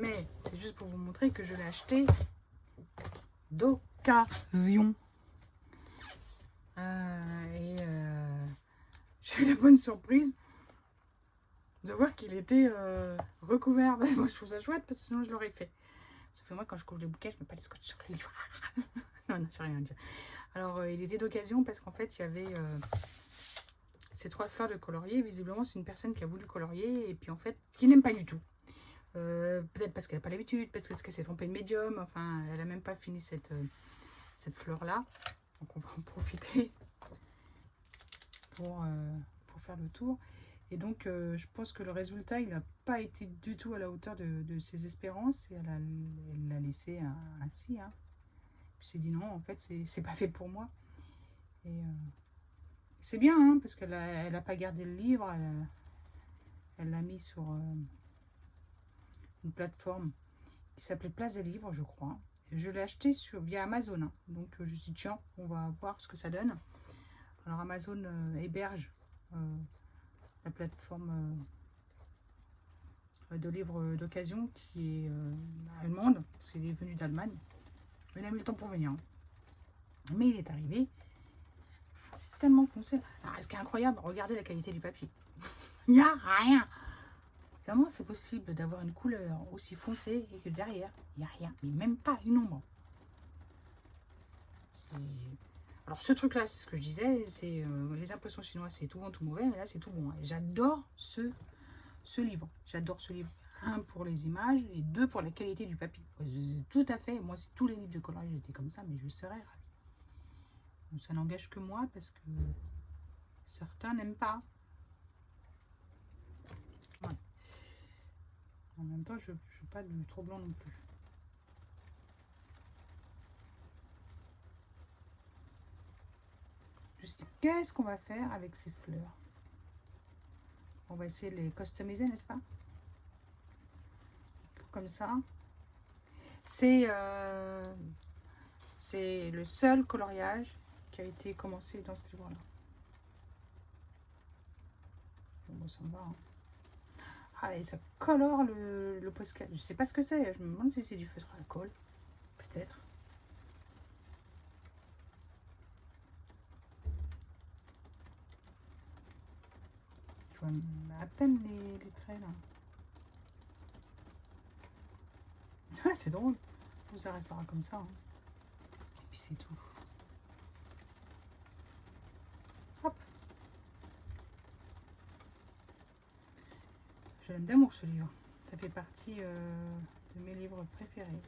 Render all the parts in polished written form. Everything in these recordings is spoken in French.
Mais c'est juste pour vous montrer que je l'ai acheté d'occasion. J'ai eu la bonne surprise de voir qu'il était recouvert. Moi, je trouve ça chouette parce que sinon, je l'aurais fait. Sauf que moi, quand je couvre les bouquets, je ne mets pas les scotch sur les livres. Non, je n'ai rien à dire. Alors, il était d'occasion parce qu'en fait, il y avait ces 3 fleurs de colorier. Visiblement, c'est une personne qui a voulu colorier et puis en fait, qui n'aime pas du tout. Peut-être parce qu'elle n'a pas l'habitude, peut-être parce qu'elle s'est trompée de médium. Enfin, elle n'a même pas fini cette fleur-là. Donc, on va en profiter pour faire le tour. Et donc, je pense que le résultat, il n'a pas été du tout à la hauteur de ses espérances. Et elle l'a laissé ainsi. Hein. Puis s'est dit non, en fait, c'est pas fait pour moi. Et c'est bien, hein, parce qu'elle a pas gardé le livre. Elle l'a mis sur une plateforme qui s'appelait Place des Livres, je crois. Je l'ai acheté via Amazon. Hein. Donc, je me suis dit, tiens, on va voir ce que ça donne. Alors, Amazon héberge la plateforme de livres d'occasion qui est allemande, parce qu'il est venu d'Allemagne. Mais il a mis le temps pour venir. Hein. Mais il est arrivé. C'est tellement foncé. Alors, ce qui est incroyable, regardez la qualité du papier. Il n'y a rien. Comment c'est possible d'avoir une couleur aussi foncée et que derrière, il n'y a rien, mais même pas une ombre. Alors ce truc-là, c'est ce que je disais, c'est les impressions chinoises, c'est tout bon, tout mauvais, mais là c'est tout bon. J'adore ce livre. J'adore ce livre. 1 pour les images et 2 pour la qualité du papier. Tout à fait. Moi, si tous les livres de coloriage étaient comme ça, mais je serais ravie. Donc, ça n'engage que moi parce que certains n'aiment pas. Ouais. En même temps, je ne veux pas du trop blanc non plus. Je sais qu'est-ce qu'on va faire avec ces fleurs. On va essayer de les customiser, n'est-ce pas? Comme ça. C'est le seul coloriage qui a été commencé dans ce livre-là. Bon, ça me va. Hein. Ah, et ça colore le postcard. Je sais pas ce que c'est. Je me demande si c'est du feutre à alcool. Peut-être. Je vois à peine les traits là. Ah, c'est drôle. Ça restera comme ça. Hein. Et puis c'est tout. Hop. Je l'aime d'amour ce livre. Ça fait partie de mes livres préférés.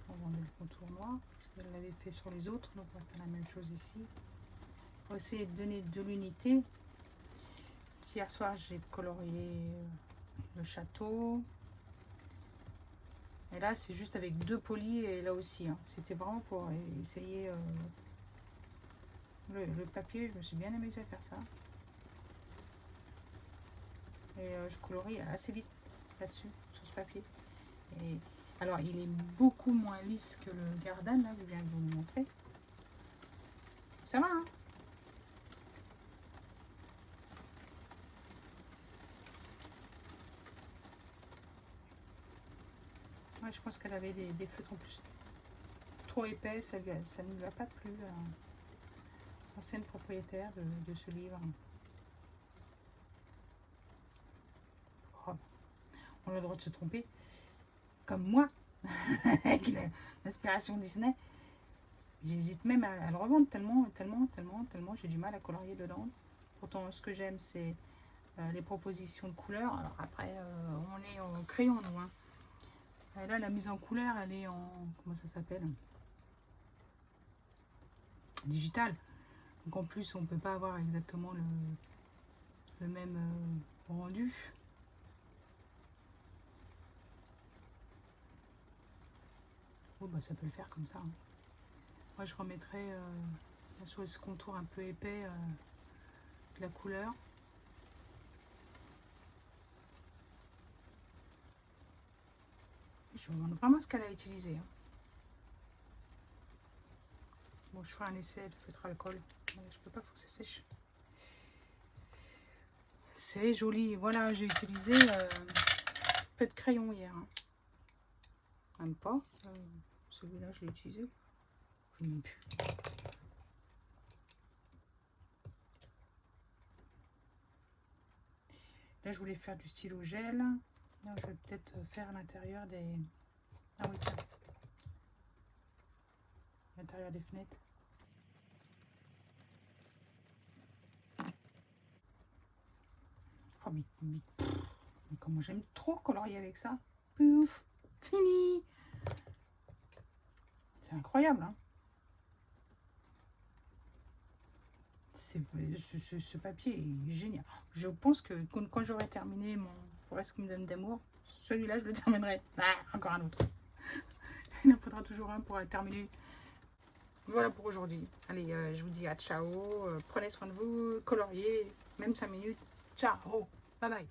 On va enlever le contour noir parce qu'elle l'avait fait sur les autres. Donc on va faire la même chose ici. Pour essayer de donner de l'unité. Hier soir j'ai colorié le château. Et là c'est juste avec 2 polis et là aussi. Hein. C'était vraiment pour essayer le papier. Je me suis bien amusée à faire ça. Et je colorie assez vite là-dessus, sur ce papier. Et alors, il est beaucoup moins lisse que le Garden, là, que je viens de vous montrer. Ça va, hein? Ouais, je pense qu'elle avait des feutres en plus trop épais. Ça ne lui a pas plu à l'ancienne propriétaire de ce livre. Oh, on a le droit de se tromper. Comme moi, avec l'inspiration Disney. J'hésite même à le revendre tellement j'ai du mal à colorier dedans. Pourtant, ce que j'aime, c'est les propositions de couleurs. Alors après, on est en crayon, nous. Hein. Et là, la mise en couleur, elle est en... Comment ça s'appelle? Digital. Donc en plus, on ne peut pas avoir exactement le même rendu. Oh, bah ça peut le faire comme ça. Hein. Moi, je remettrai sur ce contour un peu épais de la couleur. Je me demande vraiment ce qu'elle a utilisé. Hein. Bon, je ferai un essai de feutre alcool. Je peux pas, faut que ça sèche. C'est joli. Voilà, j'ai utilisé peu de crayon hier. Hein. Même pas. Celui-là, je l'ai utilisé. Je ne sais même plus. Là, je voulais faire du stylo gel. Là, je vais peut-être faire à l'intérieur des... Ah oui, tiens. À l'intérieur des fenêtres. Oh, mais comment j'aime trop colorier avec ça. Pouf, fini. C'est incroyable, hein. Ce papier est génial. Je pense que quand j'aurai terminé mon Pour ce qui me donne d'amour, celui-là, je le terminerai. Ah, encore un autre. Il en faudra toujours un pour terminer. Voilà pour aujourd'hui. Allez, je vous dis à ciao. Prenez soin de vous, coloriez, même 5 minutes. Ciao, bye bye.